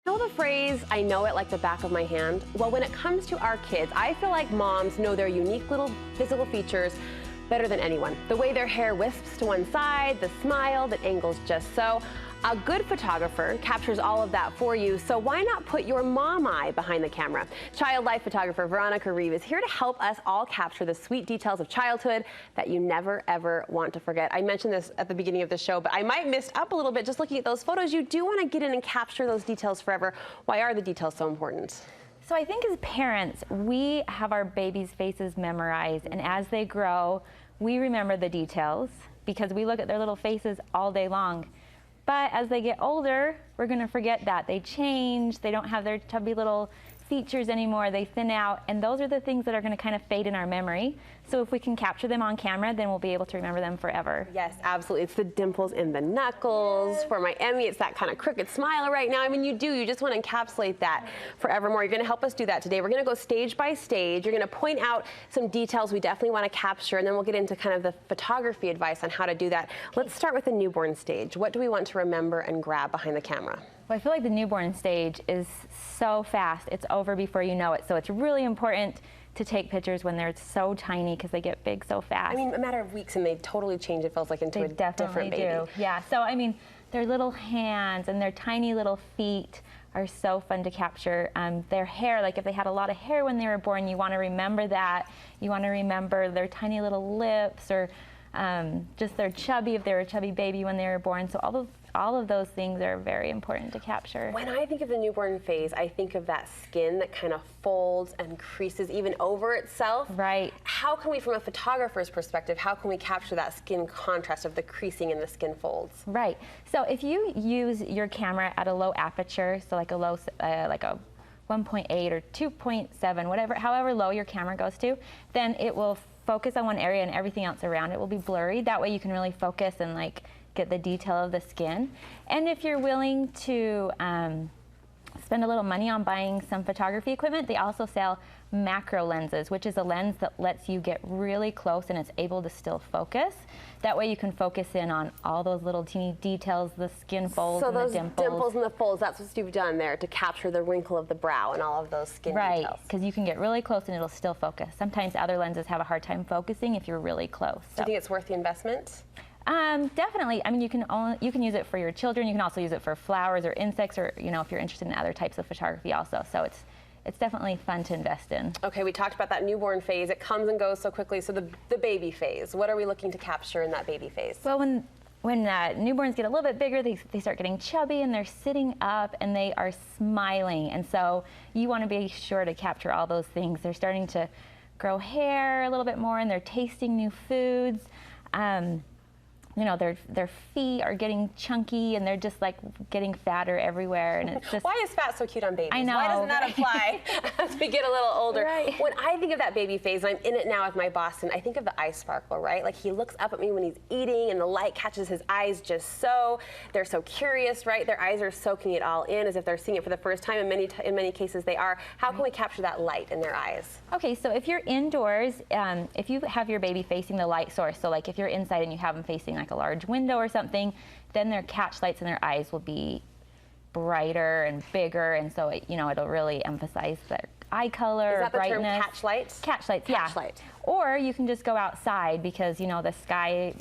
Know the phrase, I know it like the back of my hand? Well, when it comes to our kids, I feel like moms know their unique little physical features better than anyone. The way their hair wisps to one side, the smile that angles just so. A good photographer captures all of that for you, so why not put your mom eye behind the camera? Child life photographer Veronica Reeve is here to help us all capture the sweet details of childhood that you never ever want to forget. I mentioned this at the beginning of the show, but I might missed up a little bit just looking at those photos. You do want to get in and capture those details forever. Why are the details so important? So I think as parents, we have our babies' faces memorized, and as they grow, we remember the details because we look at their little faces all day long. But as they get older, we're going to forget that. They change, they don't have their chubby little features anymore, they thin out, and those are the things that are going to kind of fade in our memory. So if we can capture them on camera, then we'll be able to remember them forever. Yes, absolutely. It's the dimples in the knuckles. For my Emmy, it's that kind of crooked smile right now. I mean, you just want to encapsulate that forevermore. You're going to help us do that today. We're going to go stage by stage. You're going to point out some details we definitely want to capture, and then we'll get into kind of the photography advice on how to do that. Let's start with the newborn stage. What do we want to remember and grab behind the camera? Well, I feel like the newborn stage is so fast. It's over before you know it. So it's really important to take pictures when they're so tiny because they get big so fast. I mean, a matter of weeks and they totally change, it feels like, into a different baby. Do. Yeah, so I mean, their little hands and their tiny little feet are so fun to capture. Their hair, like if they had a lot of hair when they were born, you want to remember that. You want to remember their tiny little lips, or just their chubby, if they were a chubby baby when they were born. So all of those things are very important to capture. When I think of the newborn phase, I think of that skin that kind of folds and creases even over itself. Right. How can we, from a photographer's perspective, how can we capture that skin contrast of the creasing and the skin folds? Right. So if you use your camera at a low aperture, so like a low, like a 1.8 or 2.7, whatever, however low your camera goes to, then it will focus on one area and everything else around it will be blurry. That way you can really focus and like get the detail of the skin. And if you're willing to spend a little money on buying some photography equipment, they also sell macro lenses, which is a lens that lets you get really close and it's able to still focus. That way you can focus in on all those little teeny details, the skin folds and the dimples. So those dimples and the folds, that's what you've done there to capture the wrinkle of the brow and all of those skin details. Right, because you can get really close and it'll still focus. Sometimes other lenses have a hard time focusing if you're really close. Do you think it's worth the investment? Definitely. I mean, you can use it for your children. You can also use it for flowers or insects, or if you're interested in other types of photography also. So it's definitely fun to invest in. Okay, we talked about that newborn phase. It comes and goes so quickly. So the baby phase. What are we looking to capture in that baby phase? Well, when newborns get a little bit bigger, they start getting chubby and they're sitting up and they are smiling. And so you want to be sure to capture all those things. They're starting to grow hair a little bit more and they're tasting new foods. Their feet are getting chunky and they're just like getting fatter everywhere, and it's just. Why is fat so cute on babies? I know. Why doesn't that apply as we get a little older? Right. When I think of that baby phase, and I'm in it now with my Boston, I think of the eye sparkle, right? Like he looks up at me when he's eating and the light catches his eyes just so. They're so curious, right? Their eyes are soaking it all in as if they're seeing it for the first time. In many cases they are. How can we capture that light in their eyes? Okay, so if you're indoors, if you have your baby facing the light source, so like if you're inside and you have them facing like a large window or something, then their catch lights in their eyes will be brighter and bigger, and so it'll really emphasize their eye color. Is that the brightness. term, catch lights? Catch lights, yeah. Catch light. Or you can just go outside because the sky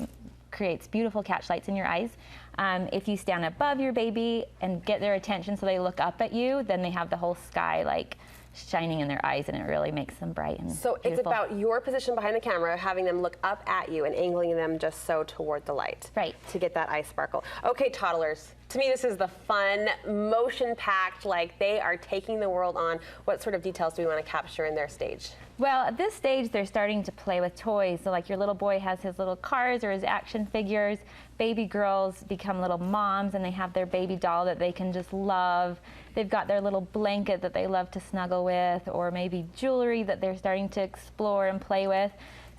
creates beautiful catch lights in your eyes. If you stand above your baby and get their attention so they look up at you, then they have the whole sky like shining in their eyes, and it really makes them bright and So beautiful. It's about your position behind the camera, having them look up at you and angling them just so toward the light. Right. To get that eye sparkle. Okay, toddlers. To me, this is the fun, motion-packed, like they are taking the world on. What sort of details do we want to capture in their stage? Well, at this stage, they're starting to play with toys. So like your little boy has his little cars or his action figures. Baby girls become little moms and they have their baby doll that they can just love. They've got their little blanket that they love to snuggle with, or maybe jewelry that they're starting to explore and play with.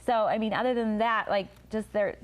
So, I mean, other than that, like just their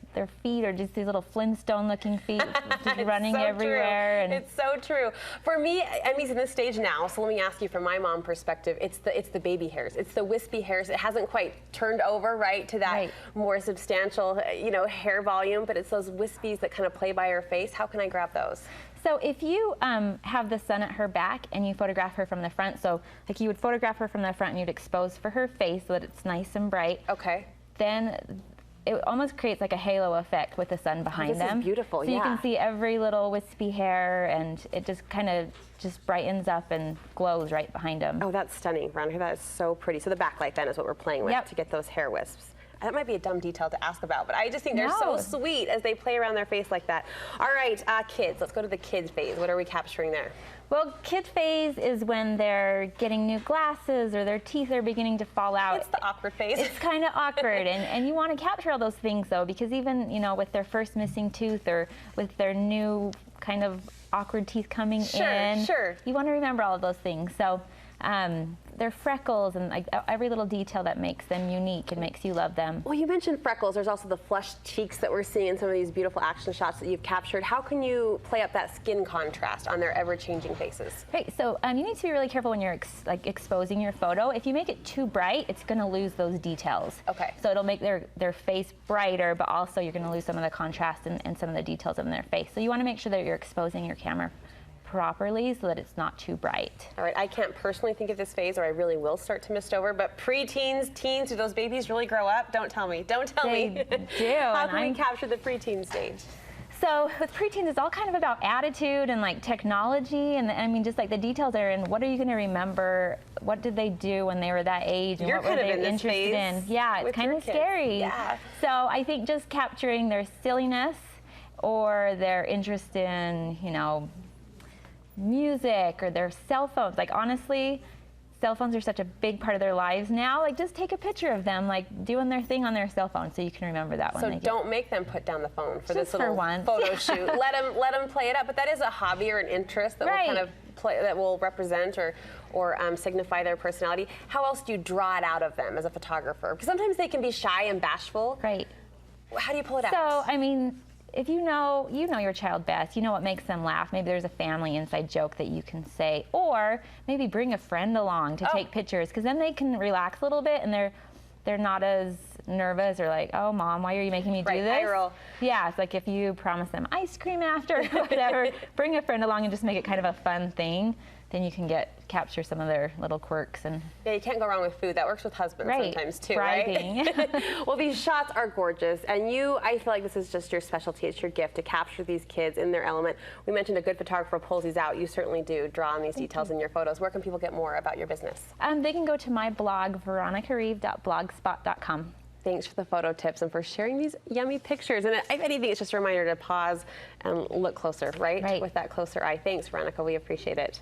feet are just these little Flintstone-looking feet, just running everywhere. And it's so true. For me, Emmy's in this stage now, so let me ask you from my mom perspective, it's the baby hairs. It's the wispy hairs. It hasn't quite turned over, right, to that more substantial, hair volume, but it's those wispies that kind of play by her face. How can I grab those? So if you have the sun at her back and you photograph her from the front, so like you would photograph her from the front and you'd expose for her face so that it's nice and bright. Okay. Then it almost creates like a halo effect with the sun behind them. This is beautiful, so you can see every little wispy hair, and it just kind of just brightens up and glows right behind them. Oh, that's stunning, Veronica. That is so pretty. So the backlight then is what we're playing with to get those hair wisps. That might be a dumb detail to ask about, but I just think they're so sweet as they play around their face like that. All right, kids. Let's go to the kids phase. What are we capturing there? Well, kid phase is when they're getting new glasses or their teeth are beginning to fall out. It's the awkward phase. It's kind of awkward, and you want to capture all those things though, because even with their first missing tooth or with their new kind of awkward teeth coming in, you want to remember all of those things. So their freckles and like every little detail that makes them unique and makes you love them. Well, you mentioned freckles. There's also the flushed cheeks that we're seeing in some of these beautiful action shots that you've captured. How can you play up that skin contrast on their ever-changing faces? Right. So you need to be really careful when you're exposing your photo. If you make it too bright, it's going to lose those details. Okay. So it'll make their face brighter, but also you're going to lose some of the contrast and some of the details in their face. So you want to make sure that you're exposing your camera properly so that it's not too bright. All right, I can't personally think of this phase, or I really will start to mist over, but pre-teens, teens, do those babies really grow up? Don't tell me. Don't tell me. They do. How can we capture the pre-teen stage? So with preteens, it's all kind of about attitude and like technology, and I mean, just like the details are in what are you going to remember? What did they do when they were that age? And You're what were they interested in? Yeah, it's kind of scary. Yeah. So I think just capturing their silliness or their interest in, music or their cell phones. Like honestly, cell phones are such a big part of their lives now. Like just take a picture of them like doing their thing on their cell phone so you can remember that one. So don't make them put down the phone for this Just little photo shoot. Let them play it up. But that is a hobby or an interest that will kind of play, that will represent or signify their personality. How else do you draw it out of them as a photographer? Because sometimes they can be shy and bashful. Right. How do you pull it out? So I mean, if you know your child best, you know what makes them laugh. Maybe there's a family inside joke that you can say, or maybe bring a friend along to take pictures, because then they can relax a little bit and they're not as nervous or like, oh mom, why are you making me do this? Eye roll. Yeah, it's like if you promise them ice cream after or whatever, bring a friend along and just make it kind of a fun thing. Then you can capture some of their little quirks. And yeah, you can't go wrong with food. That works with husbands sometimes too, bribing. Right? Well, these shots are gorgeous, and I feel like this is just your specialty. It's your gift to capture these kids in their element. We mentioned a good photographer pulls these out. You certainly do draw on these details in your photos. Where can people get more about your business? They can go to my blog, veronicareeve.blogspot.com. Thanks for the photo tips and for sharing these yummy pictures. And if anything, it's just a reminder to pause and look closer, right? With that closer eye. Thanks, Veronica. We appreciate it.